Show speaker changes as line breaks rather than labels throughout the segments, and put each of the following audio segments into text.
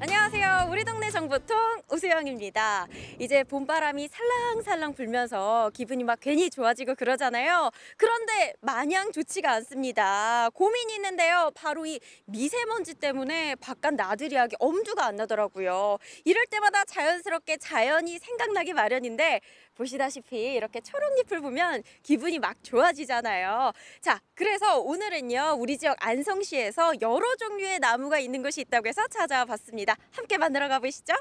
안녕하세요. 우리 동네 정보통 오수영입니다. 이제 봄바람이 살랑살랑 불면서 기분이 막 괜히 좋아지고 그러잖아요. 그런데 마냥 좋지가 않습니다. 고민이 있는데요. 바로 이 미세먼지 때문에 바깥 나들이 하기 엄두가 안 나더라고요. 이럴 때마다 자연스럽게 자연이 생각나기 마련인데 보시다시피 이렇게 초록잎을 보면 기분이 막 좋아지잖아요. 자, 그래서 오늘은요, 우리 지역 안성시에서 여러 종류의 나무가 있는 곳이 있다고 해서 찾아와 봤습니다. 함께 만나러 가보시죠.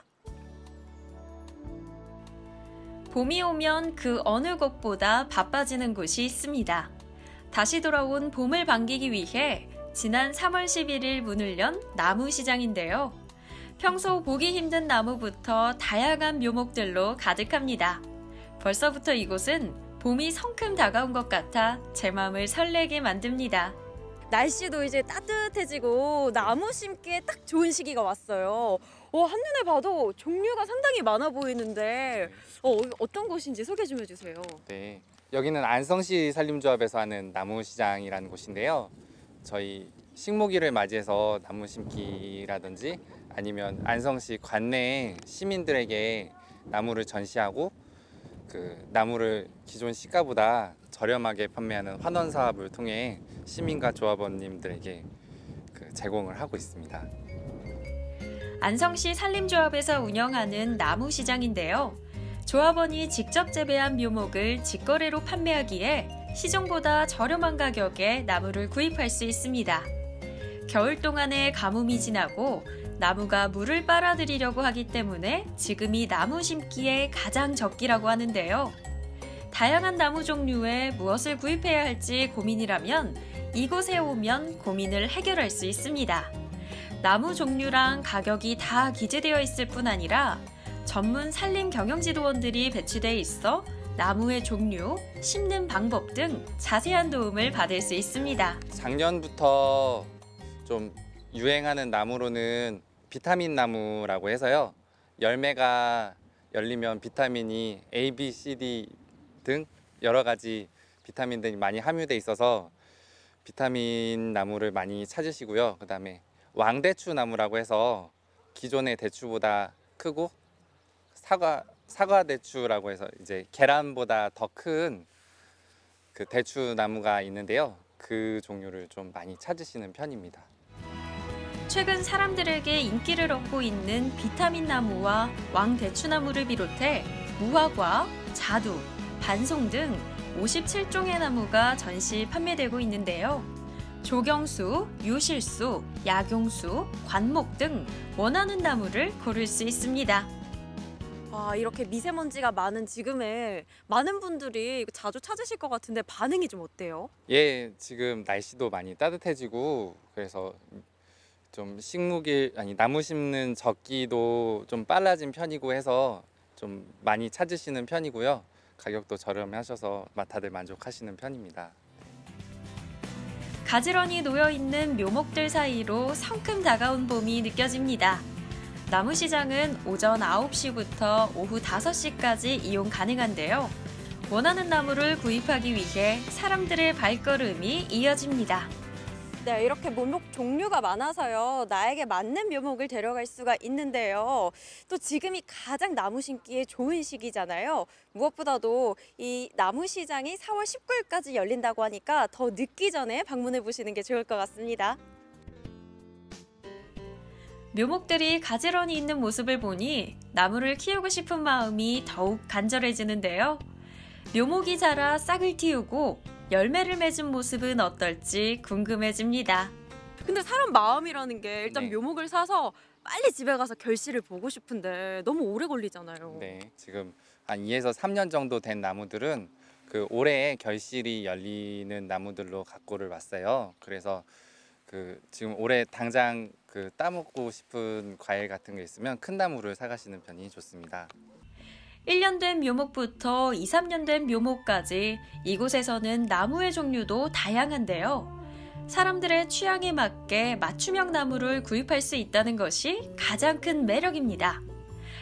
봄이 오면 그 어느 곳보다 바빠지는 곳이 있습니다. 다시 돌아온 봄을 반기기 위해 지난 3월 11일 문을 연 나무시장인데요. 평소 보기 힘든 나무부터 다양한 묘목들로 가득합니다. 벌써부터 이곳은 봄이 성큼 다가온 것 같아 제 마음을 설레게 만듭니다.
날씨도 이제 따뜻해지고 나무 심기에 딱 좋은 시기가 왔어요. 한눈에 봐도 종류가 상당히 많아 보이는데 어떤 곳인지 소개 좀 해주세요.
네, 여기는 안성시 산림조합에서 하는 나무시장이라는 곳인데요. 저희 식목일을 맞이해서 나무 심기라든지 아니면 안성시 관내 시민들에게 나무를 전시하고 그 나무를 기존 시가보다 저렴하게 판매하는 환원 사업을 통해 시민과 조합원님들에게 제공을 하고 있습니다.
안성시 산림조합에서 운영하는 나무시장인데요. 조합원이 직접 재배한 묘목을 직거래로 판매하기에 시중보다 저렴한 가격에 나무를 구입할 수 있습니다. 겨울 동안에 가뭄이 지나고 나무가 물을 빨아들이려고 하기 때문에 지금이 나무 심기에 가장 적기라고 하는데요. 다양한 나무 종류에 무엇을 구입해야 할지 고민이라면 이곳에 오면 고민을 해결할 수 있습니다. 나무 종류랑 가격이 다 기재되어 있을 뿐 아니라 전문 산림 경영지도원들이 배치돼 있어 나무의 종류, 심는 방법 등 자세한 도움을 받을 수 있습니다.
작년부터 좀 유행하는 나무로는 비타민 나무라고 해서요. 열매가 열리면 비타민이 A, B, C, D 등 여러 가지 비타민들이 많이 함유돼 있어서 비타민 나무를 많이 찾으시고요. 그 다음에 왕대추 나무라고 해서 기존의 대추보다 크고 사과 대추라고 해서 이제 계란보다 더 큰 그 대추 나무가 있는데요. 그 종류를 좀 많이 찾으시는 편입니다.
최근 사람들에게 인기를 얻고 있는 비타민 나무와 왕대추나무를 비롯해 무화과, 자두, 반송 등 57종의 나무가 전시 판매되고 있는데요. 조경수, 유실수, 약용수, 관목 등 원하는 나무를 고를 수 있습니다.
이렇게 미세먼지가 많은 지금에 많은 분들이 자주 찾으실 것 같은데 반응이 좀 어때요?
예, 지금 날씨도 많이 따뜻해지고 그래서 좀 나무 심는 적기도 좀 빨라진 편이고 해서 좀 많이 찾으시는 편이고요. 가격도 저렴하셔서 다들 만족하시는 편입니다.
가지런히 놓여있는 묘목들 사이로 성큼 다가온 봄이 느껴집니다. 나무시장은 오전 9시부터 오후 5시까지 이용 가능한데요. 원하는 나무를 구입하기 위해 사람들의 발걸음이 이어집니다.
네, 이렇게 묘목 종류가 많아서요. 나에게 맞는 묘목을 데려갈 수가 있는데요. 또 지금이 가장 나무 심기에 좋은 시기잖아요. 무엇보다도 이 나무시장이 4월 19일까지 열린다고 하니까 더 늦기 전에 방문해 보시는 게 좋을 것 같습니다.
묘목들이 가지런히 있는 모습을 보니 나무를 키우고 싶은 마음이 더욱 간절해지는데요. 묘목이 자라 싹을 틔우고 열매를 맺은 모습은 어떨지 궁금해집니다.
근데 사람 마음이라는 게 일단
네.
묘목을 사서 빨리 집에 가서 결실을 보고 싶은데 너무 오래 걸리잖아요.
네, 지금 한 2에서 3년 정도 된 나무들은 그 올해 결실이 열리는 나무들로 갖고를 왔어요. 그래서 지금 올해 당장 따먹고 싶은 과일 같은 게 있으면 큰 나무를 사가시는 편이 좋습니다.
1년 된 묘목부터 2, 3년 된 묘목까지 이곳에서는 나무의 종류도 다양한데요. 사람들의 취향에 맞게 맞춤형 나무를 구입할 수 있다는 것이 가장 큰 매력입니다.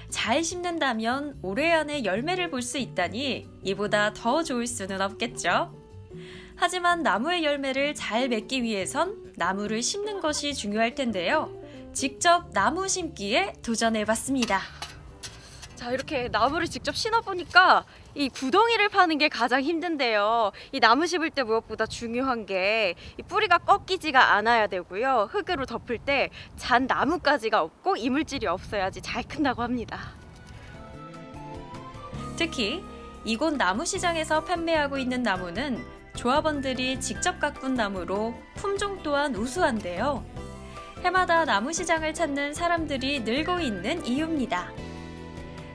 잘 심는다면 올해 안에 열매를 볼 수 있다니 이보다 더 좋을 수는 없겠죠. 하지만 나무의 열매를 잘 맺기 위해선 나무를 심는 것이 중요할 텐데요. 직접 나무 심기에 도전해봤습니다.
자, 이렇게 나무를 직접 심어보니까 이 구덩이를 파는 게 가장 힘든데요. 이 나무 심을 때 무엇보다 중요한 게 이 뿌리가 꺾이지가 않아야 되고요. 흙으로 덮을 때 잔 나뭇가지가 없고 이물질이 없어야지 잘 큰다고 합니다.
특히 이곳 나무시장에서 판매하고 있는 나무는 조합원들이 직접 가꾼 나무로 품종 또한 우수한데요. 해마다 나무시장을 찾는 사람들이 늘고 있는 이유입니다.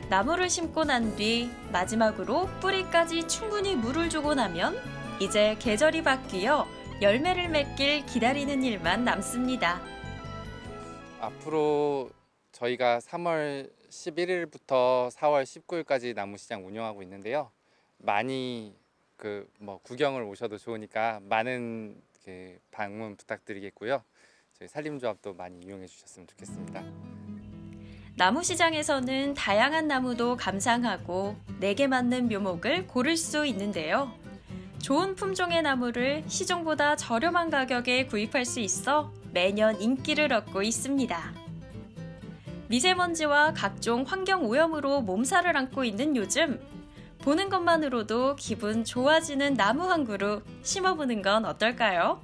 나무를 심고 난 뒤 마지막으로 뿌리까지 충분히 물을 주고 나면 이제 계절이 바뀌어 열매를 맺길 기다리는 일만 남습니다.
앞으로 저희가 3월 11일부터 4월 19일까지 나무시장 운영하고 있는데요. 많이 구경을 오셔도 좋으니까 많은 방문 부탁드리겠고요. 저희 산림조합도 많이 이용해 주셨으면 좋겠습니다.
나무시장에서는 다양한 나무도 감상하고 내게 맞는 묘목을 고를 수 있는데요. 좋은 품종의 나무를 시중보다 저렴한 가격에 구입할 수 있어 매년 인기를 얻고 있습니다. 미세먼지와 각종 환경 오염으로 몸살을 앓고 있는 요즘, 보는 것만으로도 기분 좋아지는 나무 한 그루 심어보는 건 어떨까요?